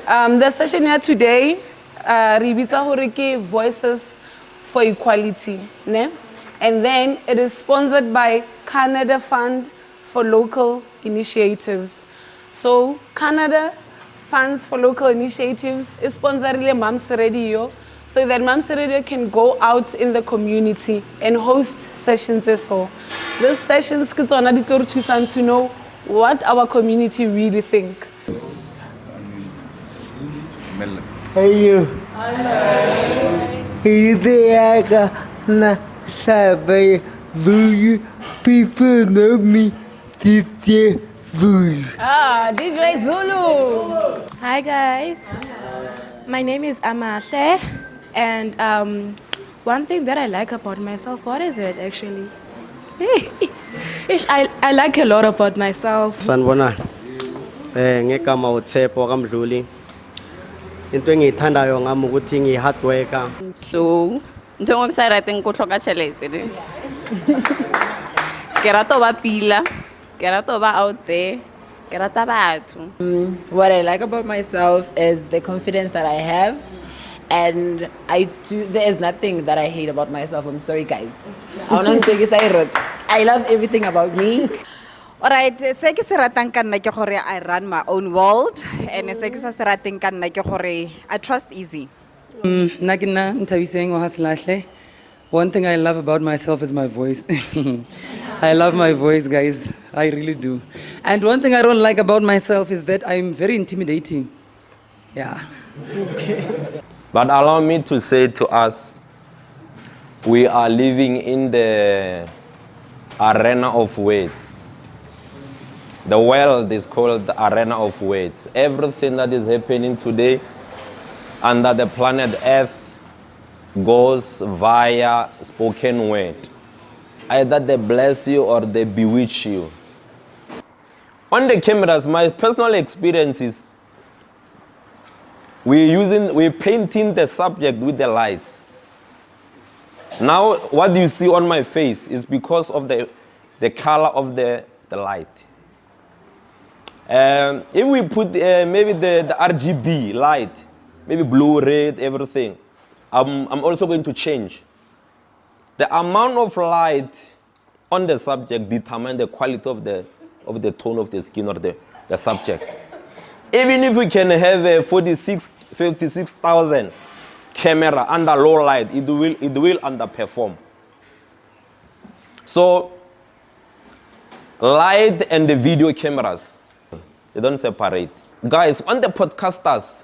The session here today, Ribitsa Horiki Voices for Equality, ne? And then it is sponsored by Canada Fund for Local Initiatives. So Canada Funds for Local Initiatives is sponsoring Mams Radio, so that Mams Radio can go out in the community and host sessions as well. These sessions can to know what our community really think. Hello. Hello. Na sabe, do you people know me? DJ Zulu. DJ Zulu. Hi guys, my name is Amahle, and one thing that I like about myself, what is it actually? I like a lot about myself. Sanibonani. Ngegama uTshepo kaMdluli. Into engiyithandayo ngami ukuthi ngi-hard worker. So, ntho engwe ke sa rateng go tlhoka tšhelete. Ke rata ba pila, ke rata ba out there, ke rata batho. What I like about myself is the confidence that I have, and there is nothing that I hate about myself. I'm sorry guys. I love everything about me. Alright, se ke se ratang ka nna ke gore I run my own world, and se ke sa se rateng ka nna ke gore I trust easy. Nna ke nna Nthabiseng wa Haslahle. One thing I love about myself is my voice. I love my voice, guys. I really do. And one thing I don't like about myself is that I'm very intimidating. Yeah. But allow me to say to us, we are living in the arena of words. The world is called the arena of words. Everything that is happening today under the planet Earth goes via spoken word. Either they bless you or they bewitch you. On the cameras, my personal experience is we're painting the subject with the lights. Now, what you see on my face is because of the color of the light. If we put maybe the RGB light, maybe blue, red, everything, I'm also going to change. The amount of light on the subject determines the quality of the tone of the skin or the subject. Even if we can have a 56,000 camera under low light, it will underperform. So, light and the video cameras, they don't separate. Guys, on the podcasters,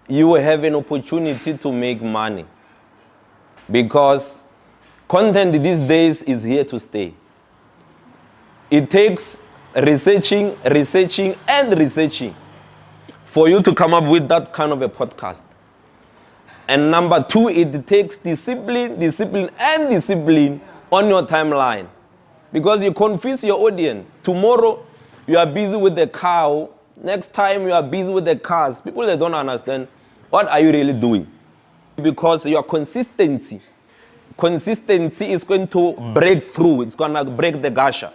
you will have an opportunity to make money, because content these days is here to stay. It takes researching for you to come up with that kind of a podcast. And number two, it takes discipline on your timeline, because you confuse your audience. Tomorrow, you are busy with the cow. Next time, you are busy with the cars. People, they don't understand. What are you really doing? Because your consistency is going to break through. It's going to break the gasha.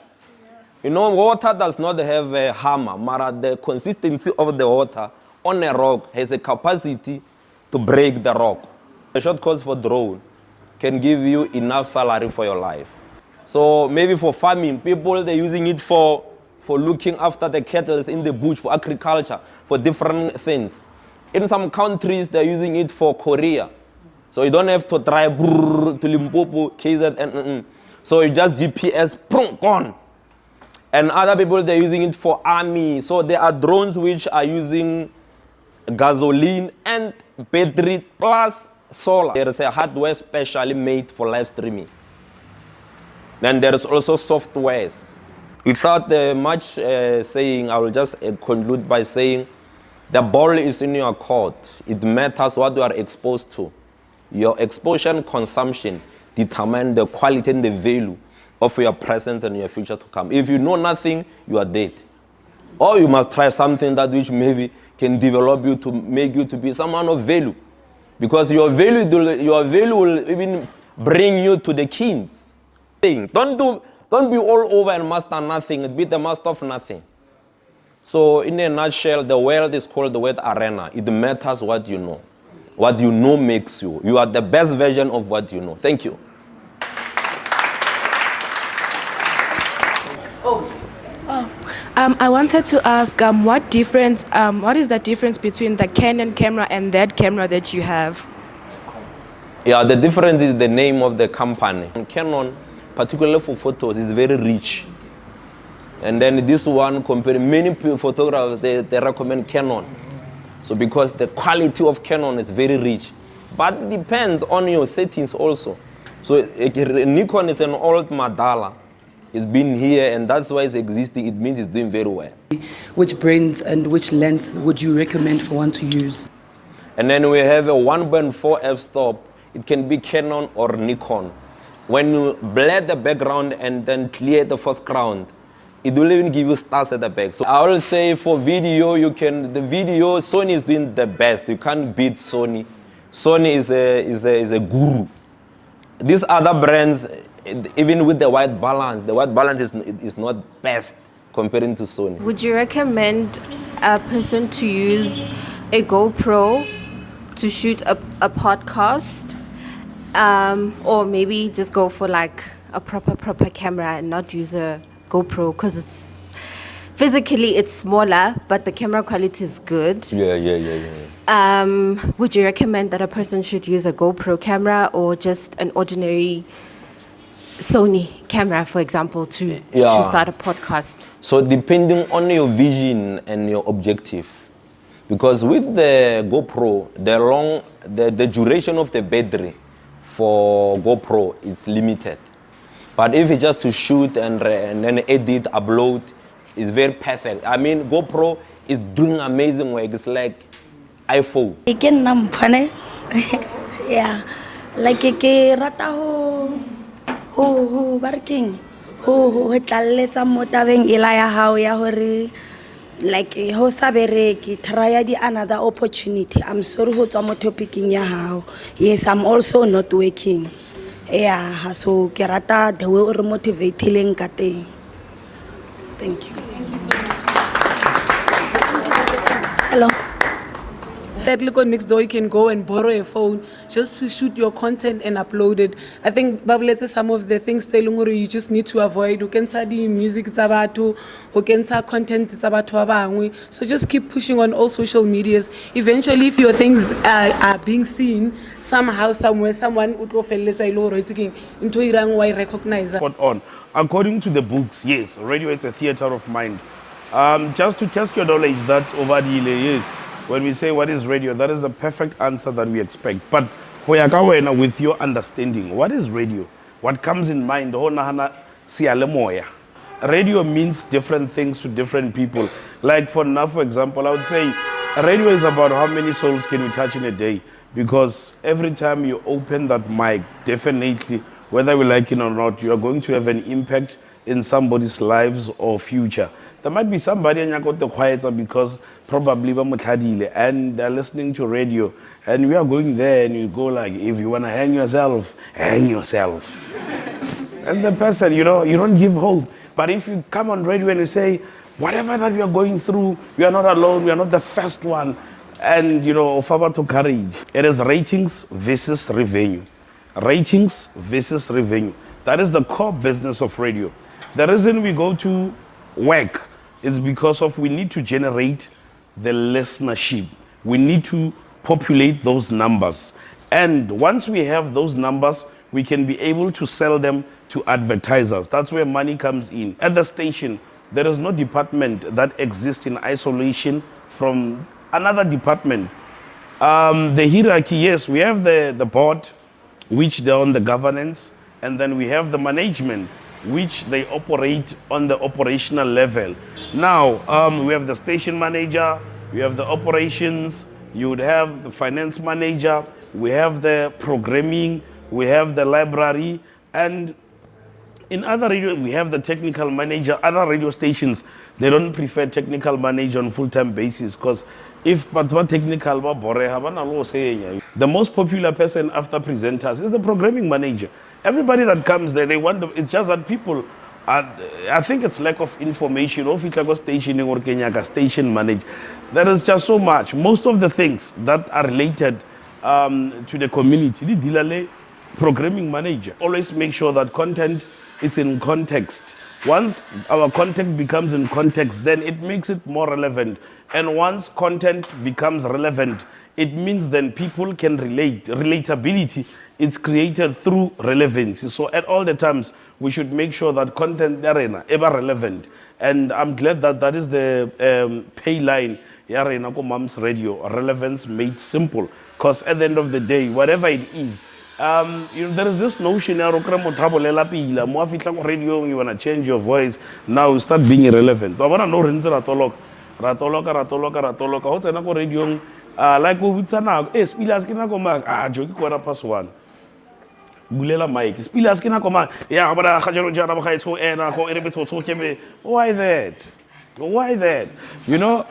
You know, water does not have a hammer. Mara, the consistency of the water on a rock has a capacity to break the rock. A short course for drone can give you enough salary for your life. So maybe for farming, people, they're using it for looking after the cattle in the bush, for agriculture, for different things. In some countries, they're using it for Korea. So you don't have to drive to Limpopo, KZN. So you just GPS, gone. And other people, they're using it for army. So there are drones which are using gasoline and battery plus solar. There is a hardware specially made for live streaming. Then there is also softwares. Without much saying, I will just conclude by saying the ball is in your court. It matters what you are exposed to. Your exposure and consumption determine the quality and the value of your present and your future to come. If you know nothing, you are dead. Or you must try something that which maybe can develop you to make you to be someone of value. Because your value will even bring you to the kings. Don't be all over and master nothing. Be the master of nothing. So in a nutshell, the world is called the word arena. It matters what you know. What you know makes you. You are the best version of what you know. Thank you. I wanted to ask, what is the difference between the Canon camera and that camera that you have? Yeah, the difference is the name of the company. Canon, particularly for photos, is very rich. And then this one, comparing many photographers, they recommend Canon. So because the quality of Canon is very rich. But it depends on your settings also. So Nikon is an old Madala. It's been here and that's why it's existing. It means it's doing very well. Which brands and which lens would you recommend for one to use? And then we have a 1.4 f-stop. It can be Canon or Nikon. When you blur the background and then clear the foreground, it will even give you stars at the back. So I will say for video, Sony is doing the best. You can't beat Sony. Sony is a guru. These other brands, even with the white balance is not best comparing to Sony. Would you recommend a person to use a GoPro to shoot a podcast? Or maybe just go for like a proper camera and not use a GoPro because it's physically it's smaller, but the camera quality is good. Yeah. Would you recommend that a person should use a GoPro camera or just an ordinary Sony camera, for example, to start a podcast? So depending on your vision and your objective, because with the GoPro, the duration of the battery for GoPro is limited. But if it's just to shoot and then edit, upload, it's very perfect. I mean, GoPro is doing amazing work. It's like iPhone. Yeah, like ke rata ho working ho tlalletsa mo tabeng ela ya hao ya hore like ho sa bereke try di another opportunity. I'm sorry ho tswa mo topicing ya hao. Yes, I'm also not working. Yeah, so ke rata the way o re motivating ka teng. Thank you. Hello. That look next door, you can go and borrow a phone just to shoot your content and upload it. I think Babulete, some of the things you just need to avoid. You can study music, you can study content, so just keep pushing on all social medias. Eventually, if your things are being seen somehow, somewhere, someone would recognize. Spot on. According to the books, yes, radio is a theater of mind. Just to test your knowledge that over the years, when we say what is radio, that is the perfect answer that we expect. But with your understanding, what is radio? What comes in mind? Radio means different things to different people. Like for now, for example, I would say radio is about how many souls can you touch in a day? Because every time you open that mic, definitely, whether we like it or not, you are going to have an impact in somebody's lives or future. There might be somebody and you got the quieter because probably and they're listening to radio and we are going there and you go like, if you want to hang yourself, hang yourself. And the person, you don't give hope. But if you come on radio and you say, whatever that we are going through, we are not alone, we are not the first one. And, offer to courage. It is ratings versus revenue. Ratings versus revenue. That is the core business of radio. The reason we go to work is because we need to generate the listenership. We need to populate those numbers. And once we have those numbers, we can be able to sell them to advertisers. That's where money comes in. At the station, there is no department that exists in isolation from another department. The hierarchy, yes, we have the board, which they're on the governance, and then we have the management, which they operate on the operational level. Now, we have the station manager, we have the operations, you would have the finance manager, we have the programming, we have the library, and in other radio, we have the technical manager. Other radio stations, they don't prefer technical manager on full-time basis because if technical, the most popular person after presenters is the programming manager. Everybody that comes there, it's just that people I think it's lack of information. Or if it's like a stationing or Kenya station manage, there is just so much. Most of the things that are related to the community, the Dilale programming manager always make sure that content is in context. Once our content becomes in context, then it makes it more relevant. And once content becomes relevant, it means then people can relate. Relatability is created through relevancy. So at all the times, we should make sure that content arena ever relevant. And I'm glad that that is the pay line arena Mams Radio, relevance made simple. Because at the end of the day, whatever it is, there is this notion you want to change your voice, now start being irrelevant. I want to know radio like it's now spilas kina koma joki kwa pass one bulela mic spilas kina koma ya bara khajaro jara ba khaitso ena ko ere betso keme. Why that you know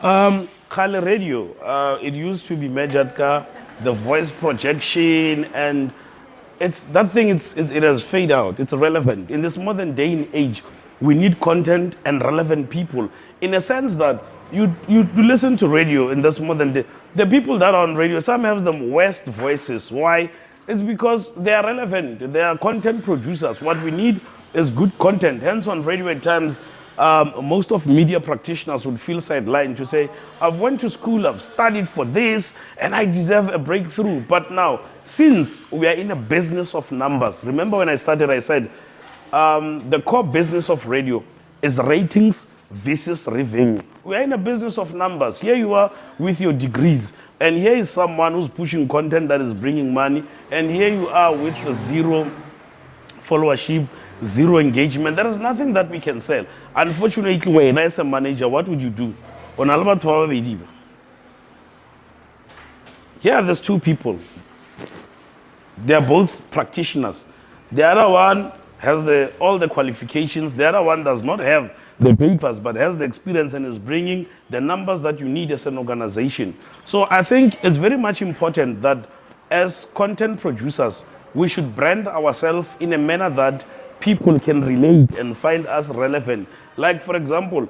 Khale radio it used to be measured ka the voice projection, and it's that thing it has faded out. It's irrelevant in this modern day and age. We need content and relevant people, in a sense that you listen to radio in this modern day. The people that are on radio, some have the worst voices. Why? It's because they are relevant. They are content producers. What we need is good content. Hence, on radio at times, most of media practitioners would feel sidelined to say, I've went to school, I've studied for this, and I deserve a breakthrough. But now, since we are in a business of numbers, remember when I started, I said, the core business of radio is ratings versus revenue. We are in a business of numbers. Here you are with your degrees, and here is someone who's pushing content that is bringing money, and here you are with zero followership, zero engagement. There is nothing that we can sell. Unfortunately, when as a manager, what would you do? Here there's two people. They are both practitioners. The other one has all the qualifications. The other one does not have the papers, but has the experience and is bringing the numbers that you need as an organization. So I think it's very much important that as content producers, we should brand ourselves in a manner that people can relate and find us relevant. Like, for example,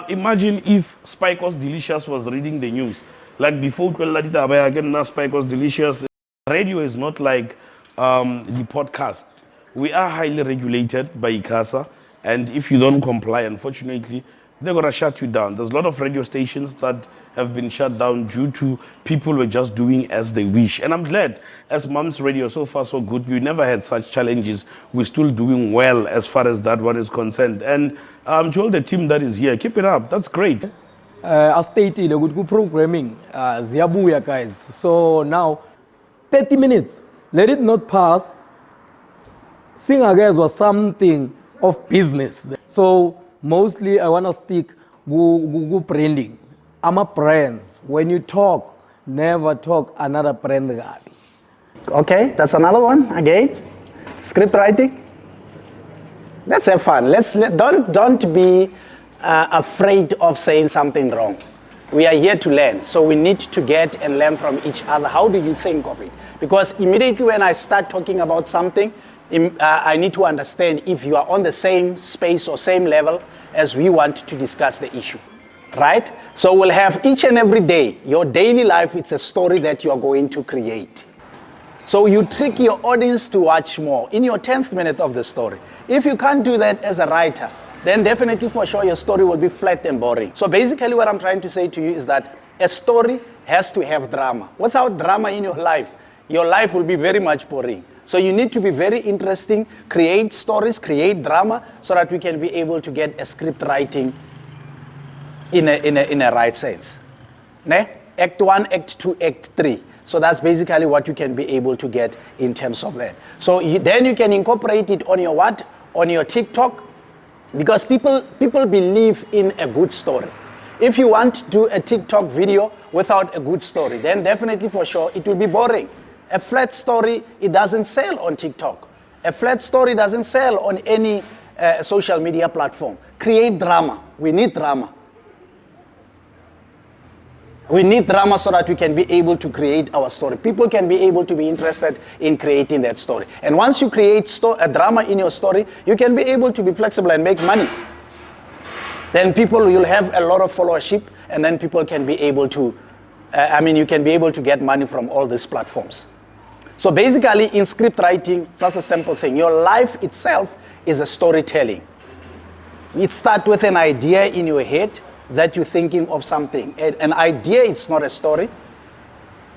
imagine if Spike Was Delicious was reading the news. Like before, Spike Was Delicious. Radio is not like the podcast. We are highly regulated by ICASA, and if you don't comply, unfortunately, they're going to shut you down. There's a lot of radio stations that have been shut down due to people were just doing as they wish. And I'm glad, as Mams Radio, so far so good. We never had such challenges. We're still doing well as far as that one is concerned. And to all the team that is here, keep it up. That's great. As stated, good programming, Ziabuya guys. So now, 30 minutes. Let it not pass. Singer guys was something of business. So mostly I want to stick with branding. I'm a brands. When you talk, never talk another brand guy. Okay, that's another one again. Script writing. Let's have fun. Don't be afraid of saying something wrong. We are here to learn, so we need to get and learn from each other. How do you think of it? Because immediately when I start talking about something, I need to understand if you are on the same space or same level as we want to discuss the issue, right? So we'll have each and every day, your daily life, it's a story that you're going to create. So you trick your audience to watch more in your 10th minute of the story. If you can't do that as a writer, then definitely for sure your story will be flat and boring. So basically what I'm trying to say to you is that a story has to have drama. Without drama in your life will be very much boring. So you need to be very interesting, create stories, create drama, so that we can be able to get a script writing in a right sense. Ne? Act 1, Act 2, Act 3. So that's basically what you can be able to get in terms of that. So then you can incorporate it on your what? On your TikTok, because people believe in a good story. If you want to do a TikTok video without a good story, then definitely for sure it will be boring. A flat story, it doesn't sell on TikTok. A flat story doesn't sell on any social media platform. Create drama. We need drama. We need drama so that we can be able to create our story. People can be able to be interested in creating that story. And once you create a drama in your story, you can be able to be flexible and make money. Then you'll have a lot of followership, and then people can be able to, you can be able to get money from all these platforms. So basically, in script writing, that's a simple thing. Your life itself is a storytelling. It starts with an idea in your head that you're thinking of something. An idea, it's not a story.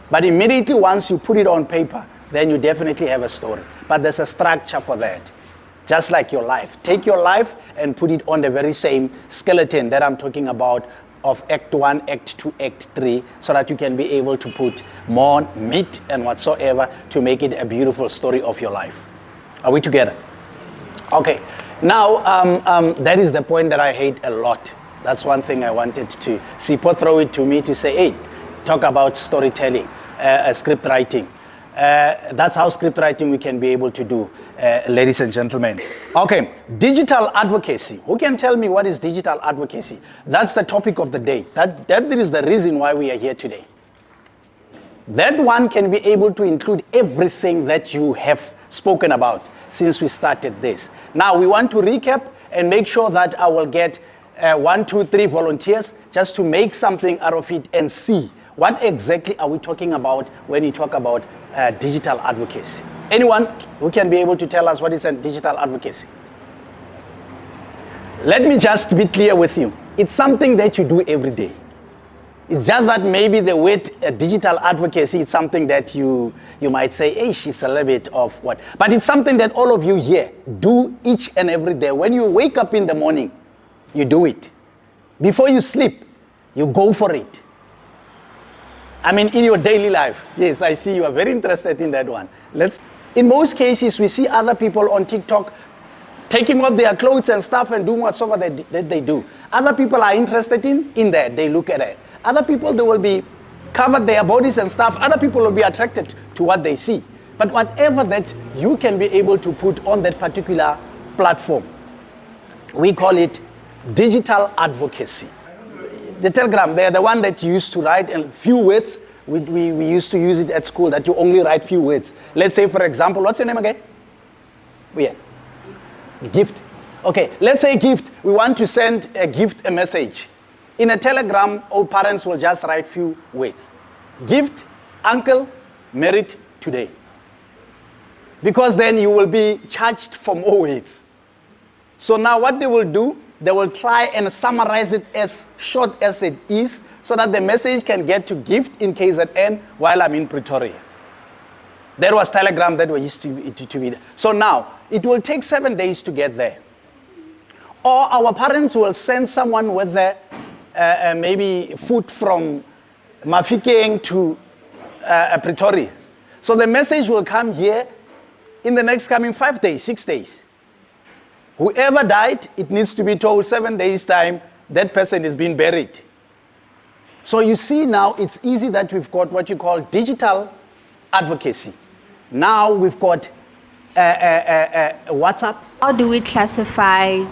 But immediately once you put it on paper, then you definitely have a story. But there's a structure for that. Just like your life. Take your life and put it on the very same skeleton that I'm talking about of Act 1, Act 2, Act 3, so that you can be able to put more meat and whatsoever to make it a beautiful story of your life. Are we together? Okay. Now, that is the point that I hate a lot. That's one thing I wanted to see. People throw it to me to say, hey, talk about storytelling, script writing. That's how script writing we can be able to do, ladies and gentlemen. Okay, digital advocacy. Who can tell me what is digital advocacy? That's the topic of the day. That is the reason why we are here today. That one can be able to include everything that you have spoken about since we started this. Now we want to recap and make sure that I will get 1, 2, 3 volunteers just to make something out of it and see what exactly are we talking about when you talk about digital advocacy. Anyone who can be able to tell us what is a digital advocacy? Let me just be clear with you. It's something that you do every day. It's just that maybe the word digital advocacy is something that you might say, it's a little bit of what. But it's something that all of you here do each and every day. When you wake up in the morning, you do it. Before you sleep, you go for it. In your daily life. Yes, I see you are very interested in that one. In most cases, we see other people on TikTok taking off their clothes and stuff and doing whatsoever that they do. Other people are interested in that. They look at it. Other people, they will be covered their bodies and stuff. Other people will be attracted to what they see. But whatever that you can be able to put on that particular platform, we call it digital advocacy. The Telegram, they're the one that you used to write in few words. We used to use it at school, that you only write few words. Let's say, for example, what's your name again? Yeah. Gift. Okay, let's say gift. We want to send a gift a message. In a Telegram, all parents will just write few words. Gift, uncle, married today. Because then you will be charged for more words. So now what they will do, they will try and summarize it as short as it is so that the message can get to gift in KZN while I'm in Pretoria. That was Telegram that used to be there. So now, it will take 7 days to get there. Or our parents will send someone with maybe food from Mafikeng to Pretoria. So the message will come here in the next coming 5 days, 6 days. Whoever died, it needs to be told 7 days' time, that person is being buried. So you see now, it's easy that we've got what you call digital advocacy. Now we've got WhatsApp. How do we classify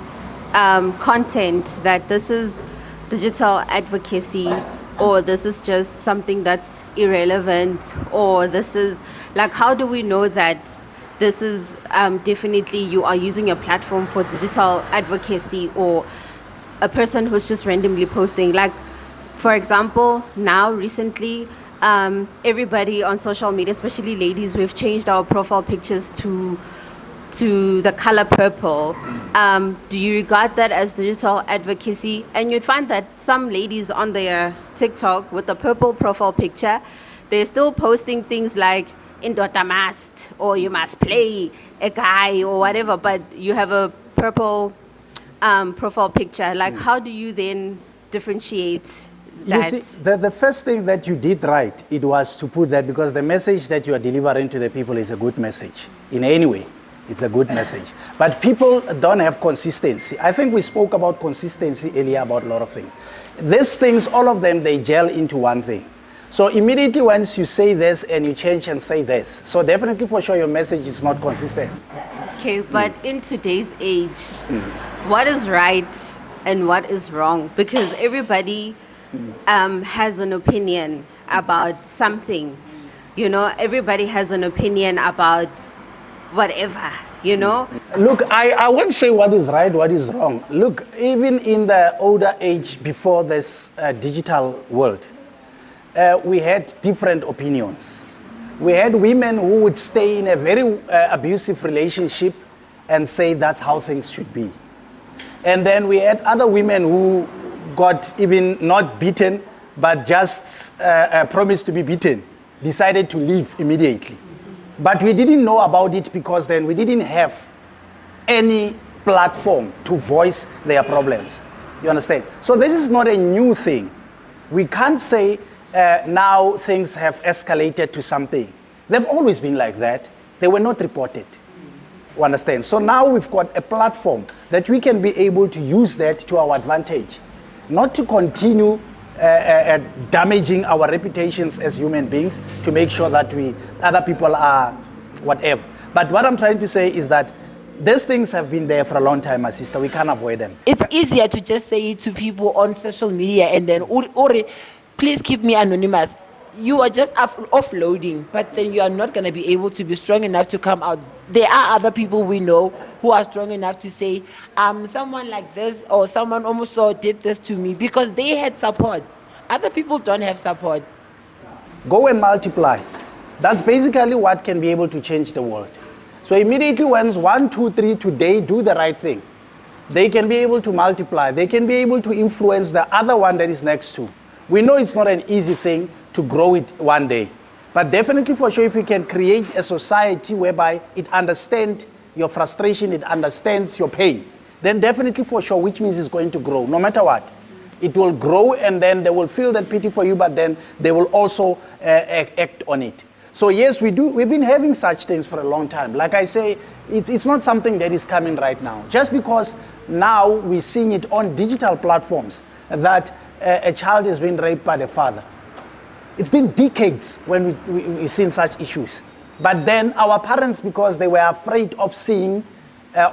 content that this is digital advocacy, or this is just something that's irrelevant, or this is, how do we know that this is definitely you are using your platform for digital advocacy, or a person who's just randomly posting? For example, now recently, everybody on social media, especially ladies, we've changed our profile pictures to the color purple. Do you regard that as digital advocacy? And you'd find that some ladies on their TikTok with the purple profile picture, they're still posting things like "Indota must," or "you must play a guy," or whatever, but you have a purple profile picture. How do you then differentiate that? You see, the first thing that you did right, it was to put that, because the message that you are delivering to the people is a good message. In any way, it's a good message. But people don't have consistency. I think we spoke about consistency earlier about a lot of things. These things, all of them, they gel into one thing. So immediately once you say this and you change and say this, so definitely for sure your message is not consistent. Okay, but in today's age, what is right and what is wrong? Because everybody has an opinion about something. You know, everybody has an opinion about whatever, you know. Look, I won't say what is right, what is wrong. Look, even in the older age, before this digital world, we had different opinions. We had women who would stay in a very abusive relationship and say that's how things should be. And then we had other women who got even not beaten, but just promised to be beaten, decided to leave immediately. But we didn't know about it because then we didn't have any platform to voice their problems. You understand? So this is not a new thing. We can't say now things have escalated to something. They've always been like that. They were not reported. You understand? So now we've got a platform that we can be able to use that to our advantage, not to continue damaging our reputations as human beings to make sure that other people are whatever. But what I'm trying to say is that these things have been there for a long time, my sister. We can't avoid them. It's easier to just say it to people on social media and then, Ori, please keep me anonymous. You are just offloading, but then you are not going to be able to be strong enough to come out. There are other people we know who are strong enough to say, someone like this or someone almost did this to me, because they had support. Other people don't have support. Go and multiply. That's basically what can be able to change the world. So immediately when 1, 2, 3 today do the right thing, they can be able to multiply. They can be able to influence the other one that is next to. We know it's not an easy thing to grow it one day. But definitely for sure, if we can create a society whereby it understands your frustration, it understands your pain, then definitely for sure, which means it's going to grow, no matter what. It will grow and then they will feel that pity for you, but then they will also act on it. So yes, we've been having such things for a long time. Like I say, it's not something that is coming right now. Just because now we're seeing it on digital platforms that a child has been raped by the father. It's been decades when we've seen such issues. But then our parents, because they were afraid of seeing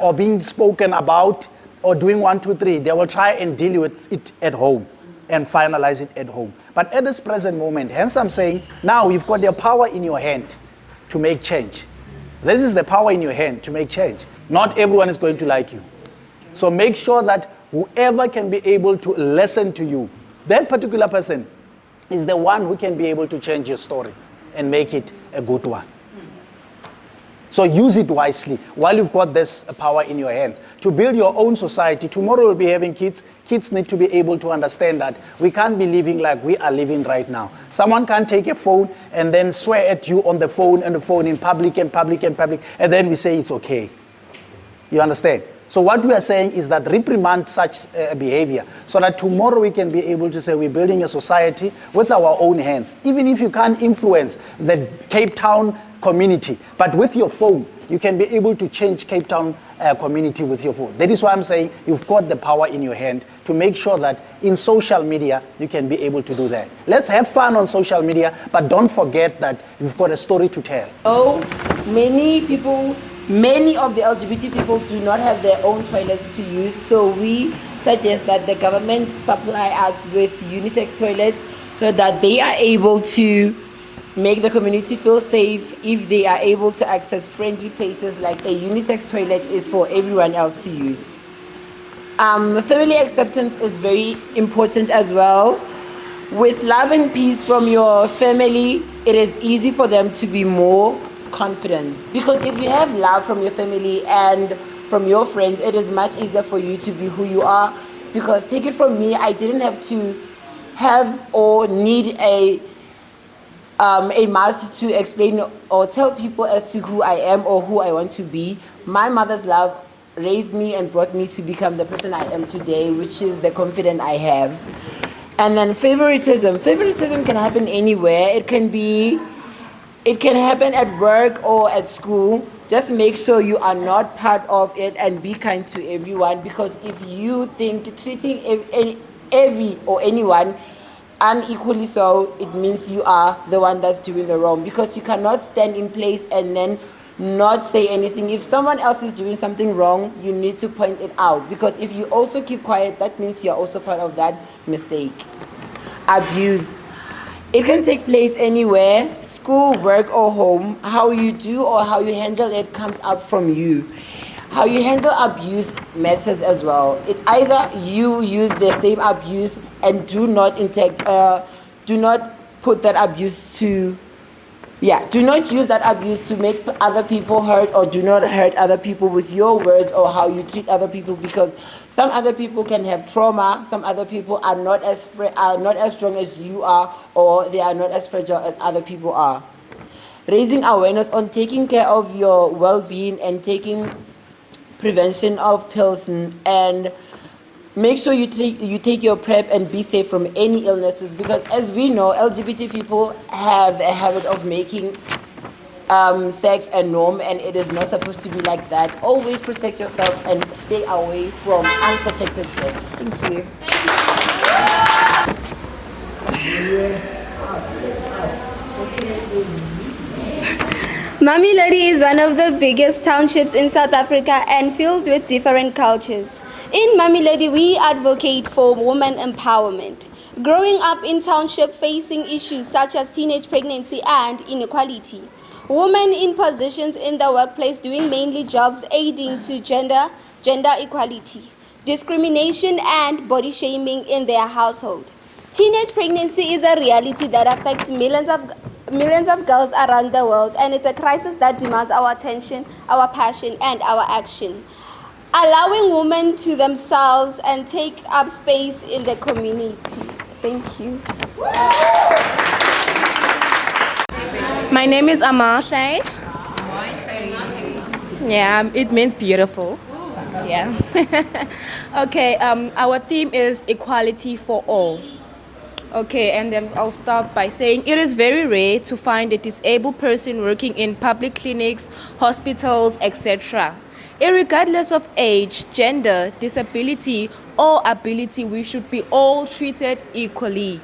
or being spoken about or doing 1, 2, 3, they will try and deal with it at home and finalize it at home. But at this present moment, hence I'm saying, now you've got the power in your hand to make change. This is the power in your hand to make change. Not everyone is going to like you. So make sure that whoever can be able to listen to you, that particular person is the one who can be able to change your story and make it a good one. So use it wisely while you've got this power in your hands to build your own society. Tomorrow we'll be having kids. Kids need to be able to understand that we can't be living like we are living right now. Someone can't take a phone and then swear at you on the phone and the phone in public, and then we say it's okay. You understand? So what we are saying is that reprimand such behavior so that tomorrow we can be able to say we're building a society with our own hands. Even if you can't influence the Cape Town community, but with your phone, you can be able to change Cape Town community with your phone. That is why I'm saying you've got the power in your hand to make sure that in social media, you can be able to do that. Let's have fun on social media, but don't forget that you've got a story to tell. Oh, many of the LGBT people do not have their own toilets to use, so we suggest that the government supply us with unisex toilets so that they are able to make the community feel safe if they are able to access friendly places like a unisex toilet is for everyone else to use. Family acceptance is very important as well. With love and peace from your family, it is easy for them to be more confident. Because if you have love from your family and from your friends, it is much easier for you to be who you are. Because take it from me, I didn't have to have or need a master to explain or tell people as to who I am or who I want to be. My mother's love raised me and brought me to become the person I am today, which is the confidence I have. And then favoritism. Favoritism can happen anywhere. It can happen at work or at school. Just make sure you are not part of it and be kind to everyone, because if you think treating every or anyone unequally so, it means you are the one that's doing the wrong, because you cannot stand in place and then not say anything. If someone else is doing something wrong, you need to point it out, because if you also keep quiet, that means you're also part of that mistake. abuse. It can take place anywhere, school, work, or home. How you do or how you handle it comes up from you. How you handle abuse matters as well. It's either you use the same abuse and do not put that abuse to, do not use that abuse to make other people hurt, or do not hurt other people with your words or how you treat other people, because some other people can have trauma, some other people are not as strong as you are, or they are not as fragile as other people are. Raising awareness on taking care of your well-being and taking prevention of pills, and make sure you take your PrEP and be safe from any illnesses, because as we know, LGBT people have a habit of making sex a norm, and it is not supposed to be like that. Always protect yourself and stay away from unprotected sex. Thank you. Mamelodi is one of the biggest townships in South Africa and filled with different cultures. In Mamelodi, we advocate for women empowerment. Growing up in township facing issues such as teenage pregnancy and inequality, women in positions in the workplace doing mainly jobs aiding to gender equality, discrimination and body shaming in their household. Teenage pregnancy is a reality that affects millions of girls around the world, and it's a crisis that demands our attention, our passion, and our action. Allowing women to themselves and take up space in the community. Thank you. My name is Amashe. Yeah, it means beautiful. Yeah. Okay, our theme is equality for all. Okay, and then I'll start by saying it is very rare to find a disabled person working in public clinics, hospitals, etc. Irregardless of age, gender, disability, or ability, we should be all treated equally.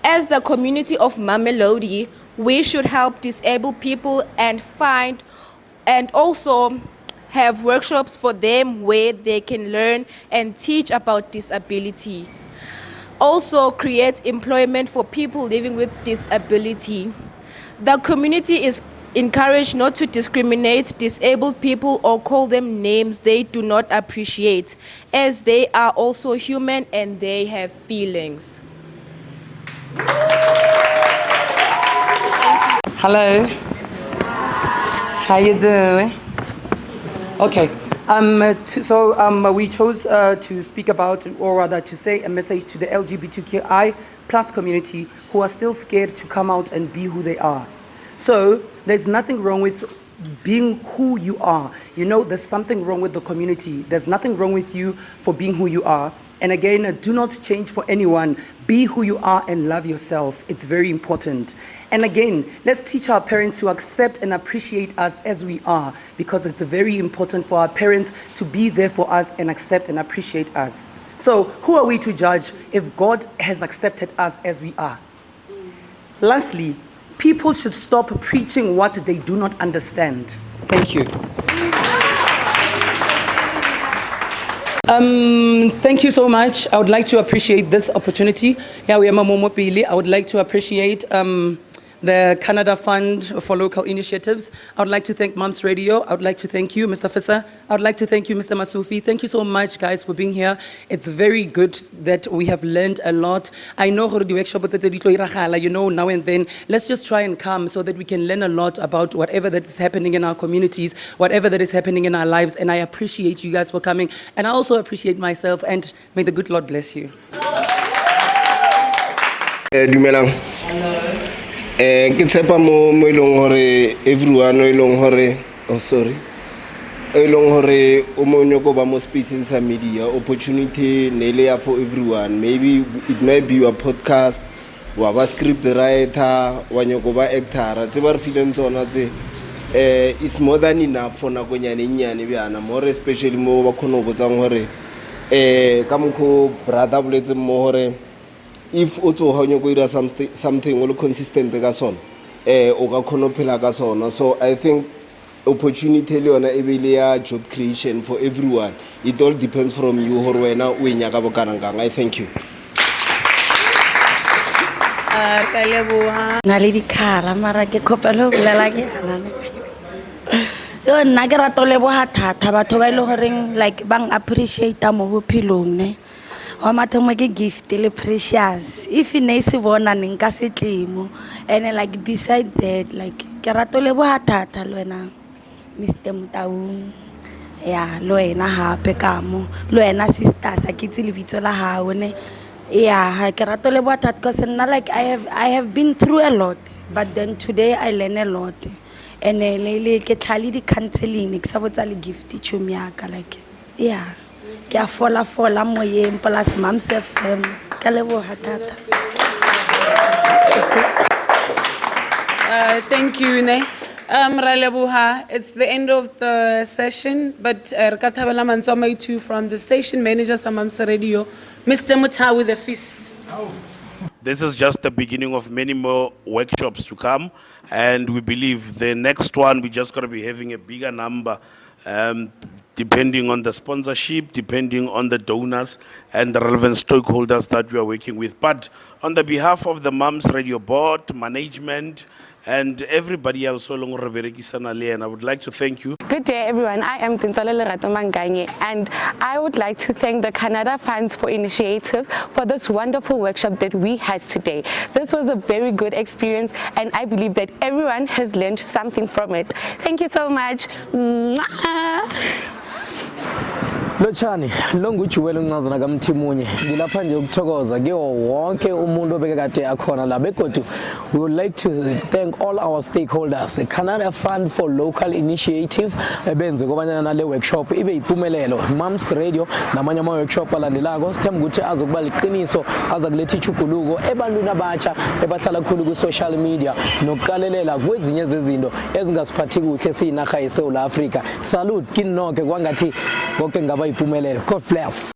As the community of Mamelodi, we should help disabled people and also have workshops for them where they can learn and teach about disability. Also create employment for people living with disability. The community is encouraged not to discriminate disabled people or call them names they do not appreciate, as they are also human and they have feelings. Hello. How you doing? Okay. We chose to speak about, or rather to say a message to the LGBTQI plus community who are still scared to come out and be who they are. So there's nothing wrong with being who you are. You know, there's something wrong with the community. There's nothing wrong with you for being who you are. And again, do not change for anyone. Be who you are and love yourself. It's very important. And again, let's teach our parents to accept and appreciate us as we are, because it's very important for our parents to be there for us and accept and appreciate us. So who are we to judge if God has accepted us as we are? Lastly, people should stop preaching what they do not understand. Thank you. Thank you so much. I would like to appreciate this opportunity. Yeah, we are Mamomo Pili. I would like to appreciate the Canada Fund for Local Initiatives. I would like to thank Mams Radio. I would like to thank you, Mr. Fissa. I would like to thank you, Mr. Masufi. Thank you so much, guys, for being here. It's very good that we have learned a lot. I know how the workshop, you know, now and then. Let's just try and come so that we can learn a lot about whatever that is happening in our communities, whatever that is happening in our lives. And I appreciate you guys for coming. And I also appreciate myself, and may the good Lord bless you. Ke tshepa mo ilong hore everyone o ilong hore o mo nyoko ba mo space in sa media opportunity nele for everyone. Maybe it may be your podcast, wa ba script writer, wa nyoko ba actor, tse ba re feeling tsona tse it's more than enough for nako nyane bjana, more especially mo ba khono botsang hore ka mokho brother boletse mo hore if also how you go something all consistent ka sona o ka khono phela ka sona. So I think opportunity le yona e bile ya job creation for everyone. It all depends from you hore wena o nyaka bokanang. I thank you. na le dikhala mara ke khopela ho bolela ke anane yo nna ke rato leboha thata batho ba ile horeng like bang appreciate mo bophelong ne wa mathomo ke gift le precious if ne se bona ne nka se tlemo and like beside that like ke rato leboha thata le wena Mr. Mutaung ya lo ena hape kamo lo ena sister sa ke tse lebitso la hao ne yeah ke rato leboha thata because like I have been through a lot but then today I learn a lot and le ke tlhali di counseling ke sa botsa le gift chumi ya ka like yeah ke a fola moyeng plus Mams FM ke leboha thata Thank you ne Ralebuha, it's the end of the session, but Rkathabela Mantsoma too from the station manager Mams Radio, Mr. Muta with a fist. This is just the beginning of many more workshops to come, and we believe the next one we're just going to be having a bigger number, depending on the sponsorship, depending on the donors and the relevant stakeholders that we are working with. But on the behalf of the Mams Radio Board, management, and everybody else, I would like to thank you. Good day, everyone. I am Zinsolele Ratomanganye, and I would like to thank the Canada Funds for Initiatives for this wonderful workshop that we had today. This was a very good experience, and I believe that everyone has learned something from it. Thank you so much. Lochani longujuwela uncazana kaMthimunye ngilapha nje ukuthokoza ke wonke umuntu obeke kade akhona la begodu we would like to thank all our stakeholders the Canada Fund for Local Initiative ebenze kobanyana nale workshop ibe yiphumelelo Mams Radio namanye ama workshop alandelako sithemba ukuthi azokuba liqiniso azakuletha ichuguluko ebantwini abatsha ebahlala khulu ku social media nokuqalelela kwezinye zezinto ezingasiphathi kuhle siyinaga yeSouth Africa salute kinonke kwangathi konke ngaba yiphumelelo. God bless.